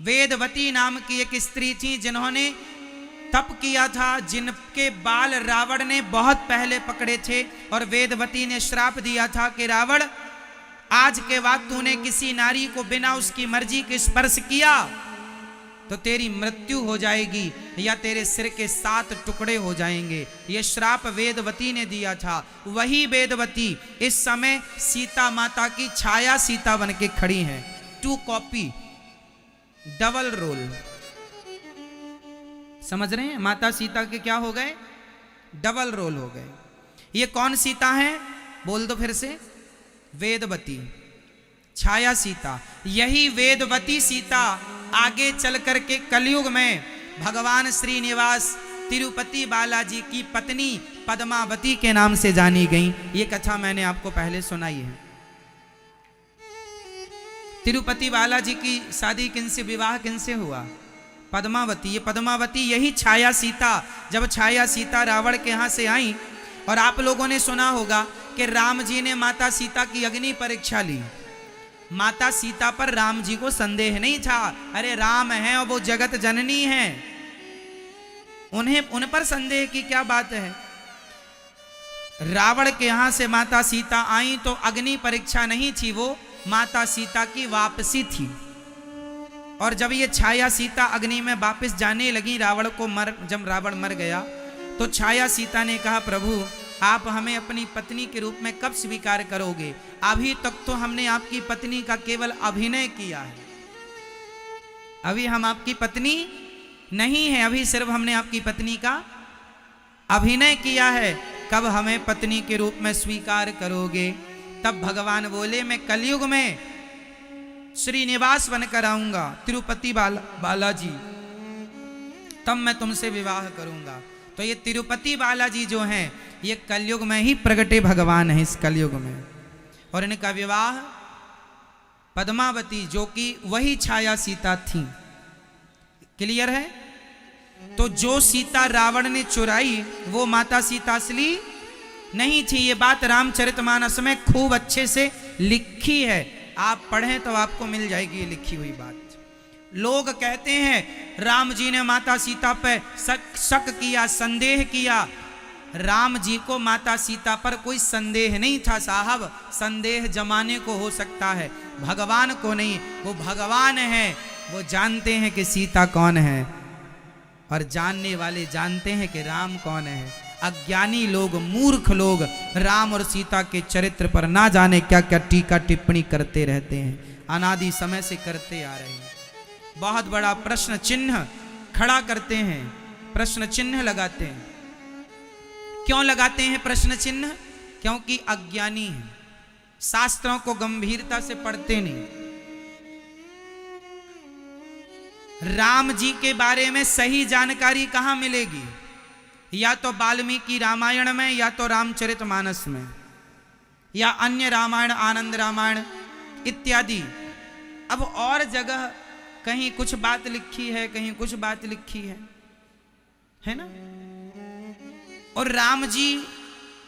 वेदवती नाम की एक स्त्री थी जिन्होंने तप किया था, जिनके बाल रावण ने बहुत पहले पकड़े थे और वेदवती ने श्राप दिया था कि रावण, आज के बाद तूने किसी नारी को बिना उसकी मर्जी के स्पर्श किया तो तेरी मृत्यु हो जाएगी या तेरे सिर के 7 टुकड़े हो जाएंगे। यह श्राप वेदवती ने दिया था। वही वेदवती इस समय सीता माता की छाया सीता बन के खड़ी हैं। 2 कॉपी, डबल रोल। समझ रहे हैं? माता सीता के क्या हो गए? डबल रोल हो गए। ये कौन सीता है? बोल दो फिर से। वेदवती, छाया सीता। यही वेदवती सीता आगे चल करके कलयुग में भगवान श्रीनिवास तिरुपति बालाजी की पत्नी पद्मावती के नाम से जानी गई। ये कथा मैंने आपको पहले सुनाई है। तिरुपति बालाजी की शादी किनसे, विवाह किनसे हुआ? पद्मावती। ये पद्मावती यही छाया सीता, जब छाया सीता रावण के यहां से आई, और आप लोगों ने सुना होगा कि राम जी ने माता सीता की अग्नि परीक्षा ली। माता सीता पर राम जी को संदेह नहीं था, अरे राम है और वो जगत जननी है, उन पर संदेह की क्या बात है। रावण के यहां से माता सीता आई तो अग्नि परीक्षा नहीं थी, वो माता सीता की वापसी थी। और जब ये छाया सीता अग्नि में वापस जाने लगी, जब रावण मर गया तो छाया सीता ने कहा, प्रभु आप हमें अपनी पत्नी के रूप में कब स्वीकार करोगे? अभी तक तो हमने आपकी पत्नी का केवल अभिनय किया है, अभी हम आपकी पत्नी नहीं है, अभी सिर्फ हमने आपकी पत्नी का अभिनय किया है, कब हमें पत्नी के रूप में स्वीकार करोगे? तब भगवान बोले, मैं कलयुग में श्रीनिवास बनकर आऊंगा, तिरुपति बालाजी, तब मैं तुमसे विवाह करूंगा। तो ये तिरुपति बालाजी जो हैं, ये कलयुग में ही प्रगटे भगवान हैं, इस कलयुग में। और इनका विवाह पद्मावती, जो कि वही छाया सीता थी। क्लियर है? तो जो सीता रावण ने चुराई वो माता सीता असली नहीं थी। ये बात रामचरितमानस में खूब अच्छे से लिखी है, आप पढ़ें तो आपको मिल जाएगी ये लिखी हुई बात। लोग कहते हैं राम जी ने माता सीता पर शक किया, संदेह किया। राम जी को माता सीता पर कोई संदेह नहीं था साहब, संदेह जमाने को हो सकता है, भगवान को नहीं। वो भगवान है, वो जानते हैं कि सीता कौन है, और जानने वाले जानते हैं कि राम कौन है। अज्ञानी लोग, मूर्ख लोग राम और सीता के चरित्र पर ना जाने क्या क्या टीका टिप्पणी करते रहते हैं, अनादि समय से करते आ रहे हैं। बहुत बड़ा प्रश्न चिन्ह खड़ा करते हैं, प्रश्न चिन्ह लगाते हैं। क्यों लगाते हैं प्रश्न चिन्ह? क्योंकि अज्ञानी हैं, शास्त्रों को गंभीरता से पढ़ते नहीं। राम जी के बारे में सही जानकारी कहां मिलेगी? या तो वाल्मीकि रामायण में, या तो रामचरितमानस में, या अन्य रामायण, आनंद रामायण इत्यादि। अब और जगह कहीं कुछ बात लिखी है, कहीं कुछ बात लिखी है ना? और राम जी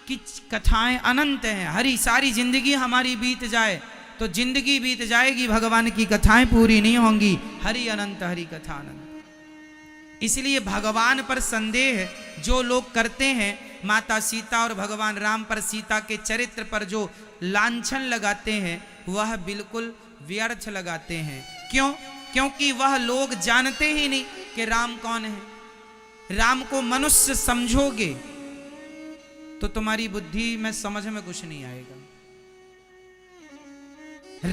की कथाएं अनंत हैं। हरी सारी जिंदगी हमारी बीत जाए तो जिंदगी बीत जाएगी, भगवान की कथाएं पूरी नहीं होंगी। हरि अनंत, हरि कथा अनंत। इसलिए भगवान पर संदेह जो लोग करते हैं, माता सीता और भगवान राम पर, सीता के चरित्र पर जो लांछन लगाते हैं, वह बिल्कुल व्यर्थ लगाते हैं। क्यों? क्योंकि वह लोग जानते ही नहीं कि राम कौन है। राम को मनुष्य समझोगे तो तुम्हारी बुद्धि में, समझ में कुछ नहीं आएगा।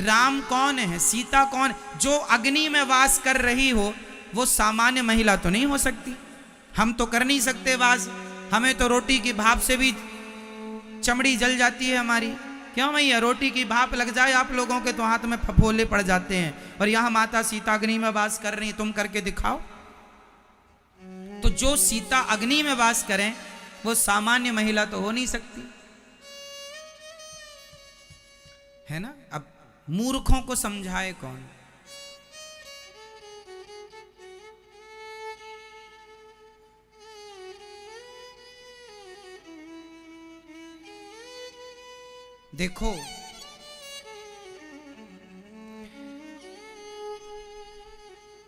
राम कौन है, सीता कौन? जो अग्नि में वास कर रही हो वो सामान्य महिला तो नहीं हो सकती। हम तो कर नहीं सकते वास, हमें तो रोटी की भाप से भी चमड़ी जल जाती है हमारी। क्यों भैया? रोटी की भाप लग जाए आप लोगों के तो हाथ में फफोले पड़ जाते हैं। और यहां माता सीता अग्नि में वास कर रही, तुम करके दिखाओ। तो जो सीता अग्नि में वास करें वो सामान्य महिला तो हो नहीं सकती, है ना? अब मूर्खों को समझाए कौन? देखो,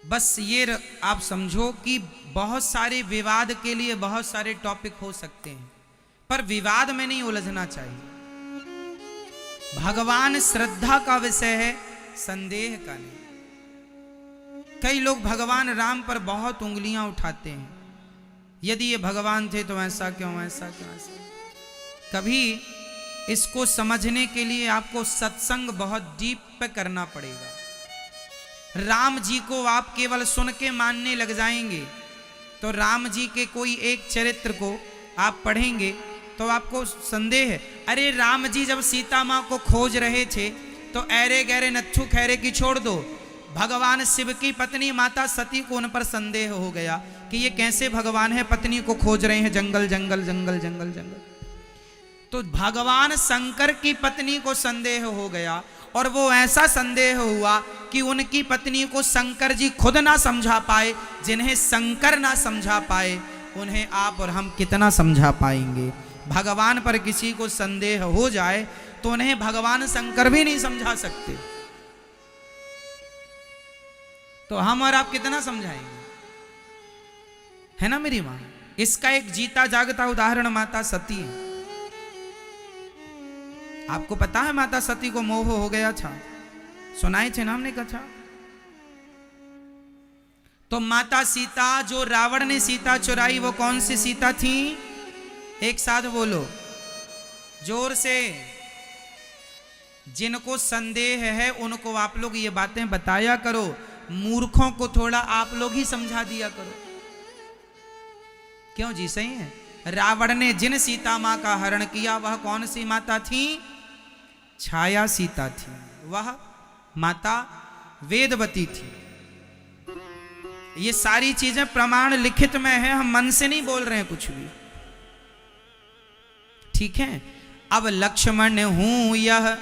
बस ये आप समझो कि बहुत सारे विवाद के लिए बहुत सारे टॉपिक हो सकते हैं, पर विवाद में नहीं उलझना चाहिए। भगवान श्रद्धा का विषय है, संदेह का नहीं। कई लोग भगवान राम पर बहुत उंगलियां उठाते हैं, यदि ये भगवान थे तो ऐसा क्यों, ऐसा क्यों, ऐसा। कभी इसको समझने के लिए आपको सत्संग बहुत डीप पे करना पड़ेगा। राम जी को आप केवल सुन के मानने लग जाएंगे तो राम जी के कोई एक चरित्र को आप पढ़ेंगे तो आपको संदेह है, अरे राम जी जब सीता माँ को खोज रहे थे तो ऐरे गहरे नत्थु खैरे की छोड़ दो, भगवान शिव की पत्नी माता सती को उन पर संदेह हो गया कि ये कैसे भगवान है, पत्नी को खोज रहे हैं जंगल जंगल जंगल जंगल जंगल। तो भगवान शंकर की पत्नी को संदेह हो गया और वो ऐसा संदेह हुआ कि उनकी पत्नी को शंकर जी खुद ना समझा पाए। जिन्हें शंकर ना समझा पाए उन्हें आप और हम कितना समझा पाएंगे। भगवान पर किसी को संदेह हो जाए तो उन्हें भगवान शंकर भी नहीं समझा सकते, तो हम और आप कितना समझाएंगे, है ना मेरी मां। इसका एक जीता जागता उदाहरण माता सती है। आपको पता है माता सती को मोह हो गया था, सुनाए थे ना हमने कथा। तो माता सीता, जो रावण ने सीता चुराई, वो कौन सी सीता थी? एक साथ बोलो जोर से। जिनको संदेह है उनको आप लोग ये बातें बताया करो, मूर्खों को थोड़ा आप लोग ही समझा दिया करो। क्यों जी, सही है। रावण ने जिन सीता मां का हरण किया वह कौन सी माता थी? छाया सीता थी, वह माता वेदवती थी। ये सारी चीजें प्रमाण लिखित में है, हम मन से नहीं बोल रहे हैं कुछ भी, ठीक है। अब लक्ष्मण हूं यह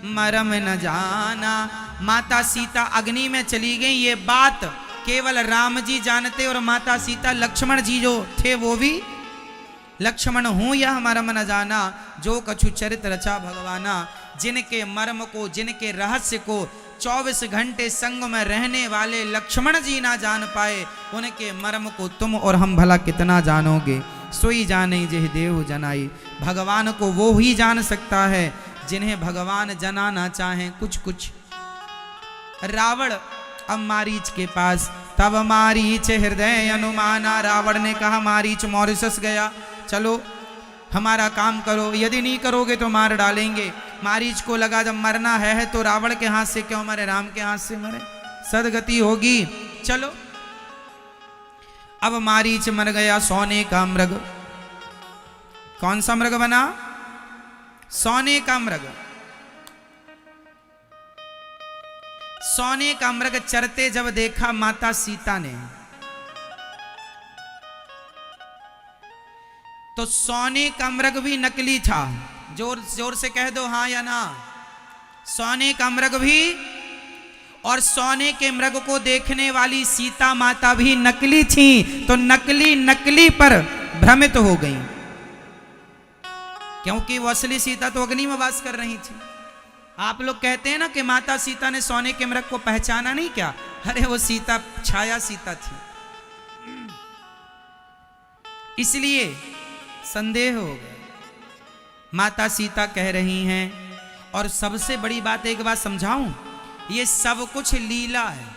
मरम न जाना, माता सीता अग्नि में चली गई, ये बात केवल राम जी जानते और माता सीता, लक्ष्मण जी जो थे वो भी। लक्ष्मण हूं यह मरम न जाना, जो कछु चरित रचा भगवाना। जिनके मर्म को, जिनके रहस्य को 24 घंटे संग में रहने वाले लक्ष्मण जी ना जान पाए, उनके मर्म को तुम और हम भला कितना जानोगे। सोई जाने जेह देव जनाई, भगवान को वो ही जान सकता है जिन्हें भगवान जनाना चाहें कुछ कुछ। रावण अब मारीच के पास, तब मारीच हृदय अनुमाना। रावण ने कहा मारीच मॉरिशस गया, चलो हमारा काम करो, यदि नहीं करोगे तो मार डालेंगे। मारीच को लगा जब मरना है तो रावण के हाथ से क्यों मरे, राम के हाथ से मरे, सदगति होगी। चलो अब मारीच मर गया, सोने का मृग। कौन सा मृग बना? सोने का मृग। सोने का मृग चरते जब देखा माता सीता ने, तो सोने का मृग भी नकली था। जोर जोर से कह दो हाँ या ना। सोने का मृग भी, और सोने के मृग को देखने वाली सीता माता भी नकली थी। तो नकली नकली पर भ्रमित हो गई, क्योंकि वो असली सीता तो अग्नि में वास कर रही थी। आप लोग कहते हैं ना कि माता सीता ने सोने के मृग को पहचाना नहीं क्या? अरे वो सीता छाया सीता थी, इसलिए संदेह हो गया। माता सीता कह रही हैं, और सबसे बड़ी बात एक बात समझाऊं, ये सब कुछ लीला है।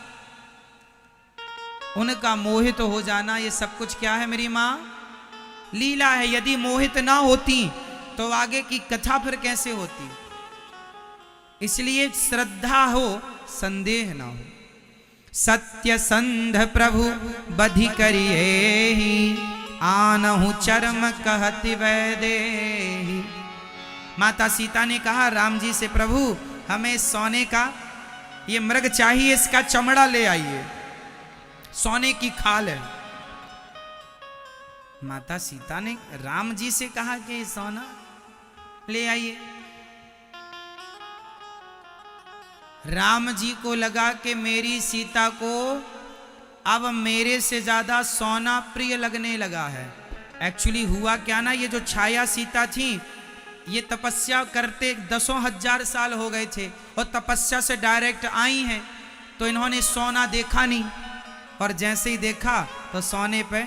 उनका मोहित हो जाना, ये सब कुछ क्या है मेरी मां? लीला है। यदि मोहित ना होती तो आगे की कथा फिर कैसे होती? इसलिए श्रद्धा हो, संदेह ना हो। सत्य संध प्रभु बधि करिए, आनहु चरम कहति वैदेही। माता सीता ने कहा राम जी से, प्रभु हमें सोने का ये मृग चाहिए, इसका चमड़ा ले आइए, सोने की खाल है। माता सीता ने राम जी से कहा कि सोना ले आइए। राम जी को लगा कि मेरी सीता को अब मेरे से ज्यादा सोना प्रिय लगने लगा है। एक्चुअली हुआ क्या ना, ये जो छाया सीता थी ये तपस्या करते 10,000 साल हो गए थे और तपस्या से डायरेक्ट आई हैं, तो इन्होंने सोना देखा नहीं, और जैसे ही देखा तो सोने पे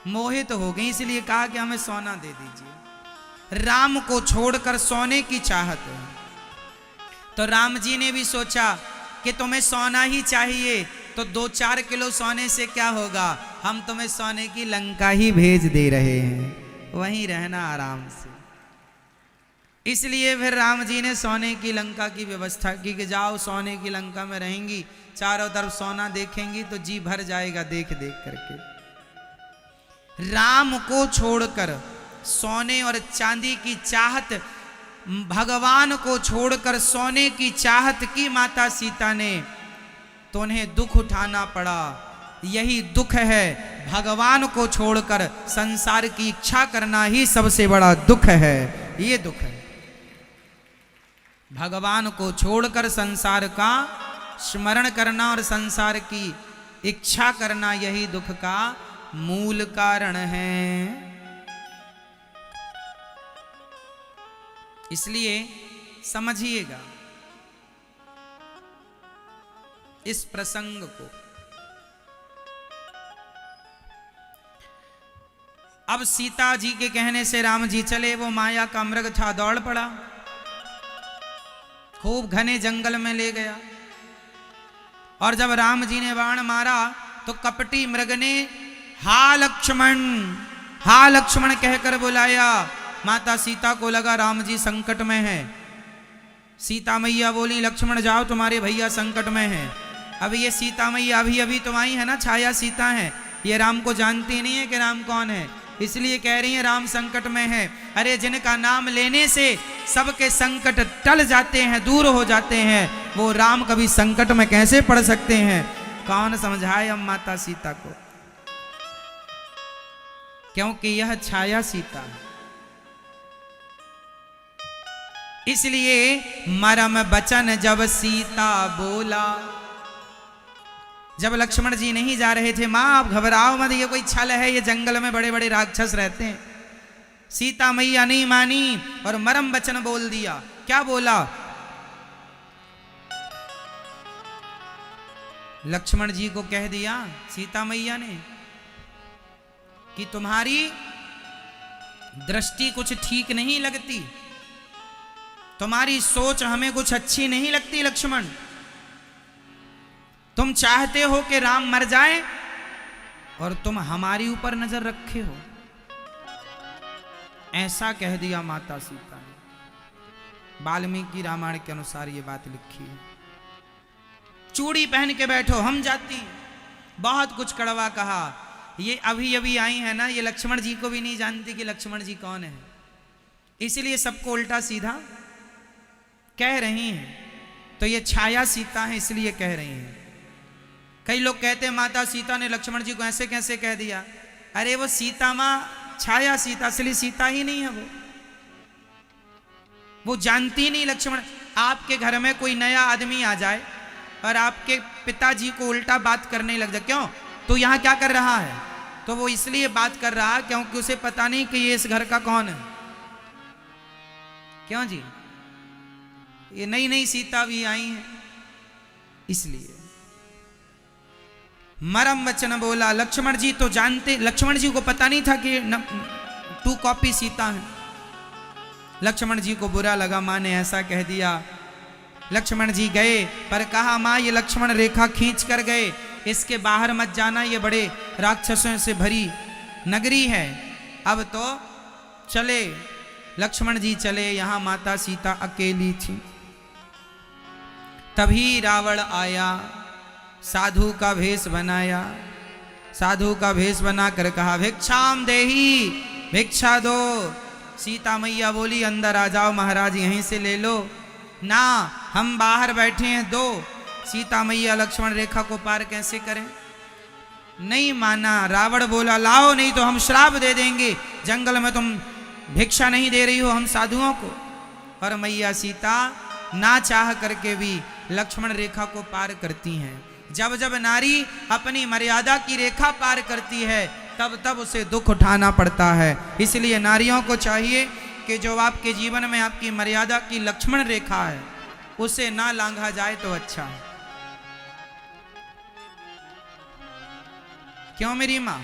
मोहित हो गई, इसलिए कहा कि हमें सोना दे दीजिए। राम को छोड़कर सोने की चाहत है। तो राम जी ने भी सोचा कि तुम्हें सोना ही चाहिए तो 2-4 किलो सोने से क्या होगा, हम तुम्हें सोने की लंका ही भेज दे रहे हैं, वहीं रहना आराम से। इसलिए फिर राम जी ने सोने की लंका की व्यवस्था की कि जाओ सोने की लंका में रहेंगी, चारों तरफ सोना देखेंगी तो जी भर जाएगा देख देख करके। राम को छोड़कर सोने और चांदी की चाहत, भगवान को छोड़कर सोने की चाहत की माता सीता ने, तो उन्हें दुख उठाना पड़ा। यही दुख है, भगवान को छोड़कर संसार की इच्छा करना ही सबसे बड़ा दुख है। ये दुख है, भगवान को छोड़कर संसार का स्मरण करना और संसार की इच्छा करना, यही दुख का मूल कारण है। इसलिए समझिएगा इस प्रसंग को। अब सीता जी के कहने से राम जी चले, वो माया का मृग था दौड़ पड़ा, खूब घने जंगल में ले गया। और जब राम जी ने बाण मारा तो कपटी मृग ने हा लक्ष्मण, हा लक्ष्मण कहकर बुलाया। माता सीता को लगा राम जी संकट में है। सीता मैया बोली लक्ष्मण जाओ तुम्हारे भैया संकट में हैं। अब ये सीता मैया अभी अभी तुम आई है ना, छाया सीता है, ये राम को जानती नहीं है कि राम कौन है, इसलिए कह रही है राम संकट में है। अरे जिनका नाम लेने से सबके संकट टल जाते हैं, दूर हो जाते हैं, वो राम कभी संकट में कैसे पड़ सकते हैं। कौन समझाए अब माता सीता को, क्योंकि यह छाया सीता है। इसलिए मरम बचन जब सीता बोला, जब लक्ष्मण जी नहीं जा रहे थे, मां आप घबराओ मत, ये कोई छल है, ये जंगल में बड़े बड़े राक्षस रहते हैं। सीता मैया नहीं मानी और मरम वचन बोल दिया। क्या बोला? लक्ष्मण जी को कह दिया सीता मैया ने कि तुम्हारी दृष्टि कुछ ठीक नहीं लगती, तुम्हारी सोच हमें कुछ अच्छी नहीं लगती लक्ष्मण। तुम चाहते हो कि राम मर जाए और तुम हमारी ऊपर नजर रखे हो। ऐसा कह दिया माता सीता ने। वाल्मीकि रामायण के अनुसार ये बात लिखी है। चूड़ी पहन के बैठो हम जाती, बहुत कुछ कड़वा कहा। ये अभी अभी आई है ना, ये लक्ष्मण जी को भी नहीं जानती कि लक्ष्मण जी कौन है, इसलिए सबको उल्टा सीधा कह रही हैं। तो ये छाया सीता है इसलिए कह रही हैं। कई लोग कहते हैं माता सीता ने लक्ष्मण जी को ऐसे कैसे कह दिया। अरे वो सीता माँ छाया सीता, असली सीता ही नहीं है वो जानती नहीं लक्ष्मण। आपके घर में कोई नया आदमी आ जाए और आपके पिताजी को उल्टा बात करने लग जाए, क्यों तो यहाँ क्या कर रहा है, तो वो इसलिए बात कर रहा है क्योंकि उसे पता नहीं कि ये इस घर का कौन है। क्यों जी, ये नई नई सीता भी आई है इसलिए। मरम वचन बोला। लक्ष्मण जी तो जानते, लक्ष्मण जी को पता नहीं था कि 2 कॉपी सीता है। लक्ष्मण जी को बुरा लगा, माँ ने ऐसा कह दिया। लक्ष्मण जी गए पर कहा माँ ये लक्ष्मण रेखा खींच कर गए, इसके बाहर मत जाना, ये बड़े राक्षसों से भरी नगरी है। अब तो चले। लक्ष्मण जी चले, यहां माता सीता अकेली थी। तभी रावण आया, साधु का भेष बनाया। साधु का भेष बनाकर कहा भिक्षाम देही, भिक्षा दो। सीता मैया बोली अंदर आ जाओ महाराज, यहीं से ले लो ना, हम बाहर बैठे हैं दो। सीता मैया लक्ष्मण रेखा को पार कैसे करें, नहीं माना। रावण बोला लाओ नहीं तो हम श्राप दे देंगे, जंगल में तुम भिक्षा नहीं दे रही हो हम साधुओं को। और मैया सीता ना चाह करके भी लक्ष्मण रेखा को पार करती हैं। जब जब नारी अपनी मर्यादा की रेखा पार करती है तब तब उसे दुख उठाना पड़ता है। इसलिए नारियों को चाहिए कि जो आपके जीवन में आपकी मर्यादा की लक्ष्मण रेखा है उसे ना लांघा जाए तो अच्छा है। क्यों मेरी माँ?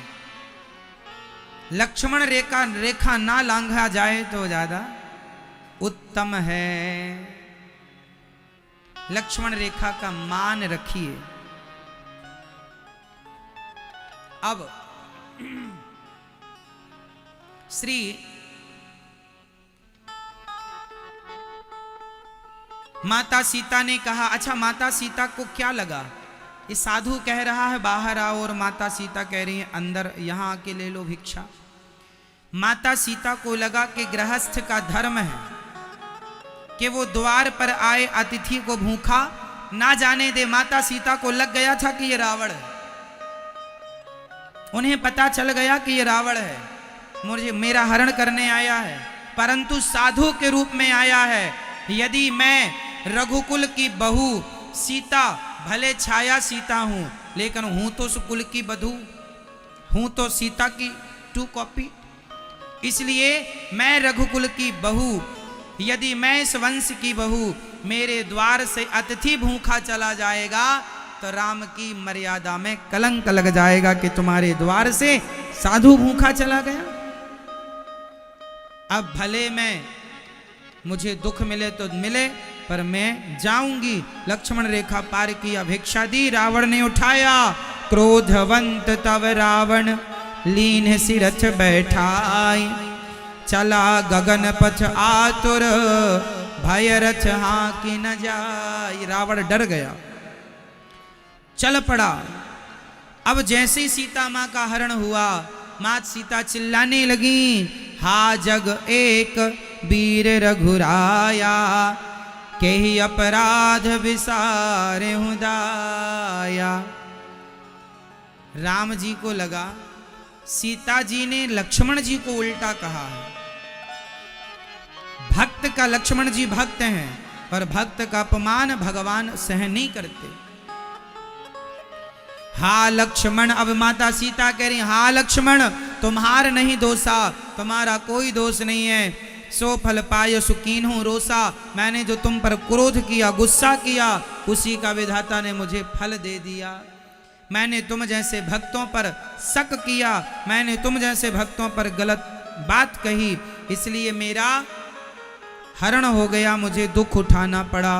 लक्ष्मण रेखा ना लांघा जाए तो ज्यादा उत्तम है। लक्ष्मण रेखा का मान रखिए। अब श्री माता सीता ने कहा, अच्छा माता सीता को क्या लगा? ये साधु कह रहा है बाहर आओ और माता सीता कह रही है अंदर, यहां आके ले लो भिक्षा। माता सीता को लगा कि गृहस्थ का धर्म है कि वो द्वार पर आए अतिथि को भूखा ना जाने दे। माता सीता को लग गया था कि ये रावण है, उन्हें पता चल गया कि ये रावण है, मुझे मेरा हरण करने आया है, परंतु साधु के रूप में आया है। यदि मैं रघुकुल की बहू सीता, भले छाया सीता हूं लेकिन हूं तो सुकुल की बधू, हूं तो सीता की 2 कॉपी। इसलिए मैं रघुकुल की बहू, यदि मैं इस वंश की बहू, मेरे द्वार से अतिथि भूखा चला जाएगा तो राम की मर्यादा में कलंक लग जाएगा कि तुम्हारे द्वार से साधु भूखा चला गया। अब भले मैं मुझे दुख मिले तो मिले, पर मैं जाऊंगी। लक्ष्मण रेखा पार किया, भिक्षा दी, रावण ने उठाया। क्रोधवंत तब रावण लीन सिरथ बैठाई, चला गगन पथ आतुर भय रथ हांकी न जाय। रावण डर गया, चल पड़ा। अब जैसे सीता मां का हरण हुआ, मात सीता चिल्लाने लगी, हा जग एक वीर रघुराया, केहि अपराध विसारे दाया। राम जी को लगा सीता जी ने लक्ष्मण जी को उल्टा कहा है। भक्त का, लक्ष्मण जी भक्त हैं, पर भक्त का अपमान भगवान सहन नहीं करते। हा लक्ष्मण, अब माता सीता कह रही, हा लक्ष्मण तुम्हार नहीं दोषा, तुम्हारा कोई दोष नहीं है। सो फल पाय सुकीन हूं रोसा, मैंने जो तुम पर क्रोध किया, गुस्सा किया, उसी का विधाता ने मुझे फल दे दिया। मैंने तुम जैसे भक्तों पर शक किया, मैंने तुम जैसे भक्तों पर गलत बात कही, इसलिए मेरा हरण हो गया, मुझे दुख उठाना पड़ा।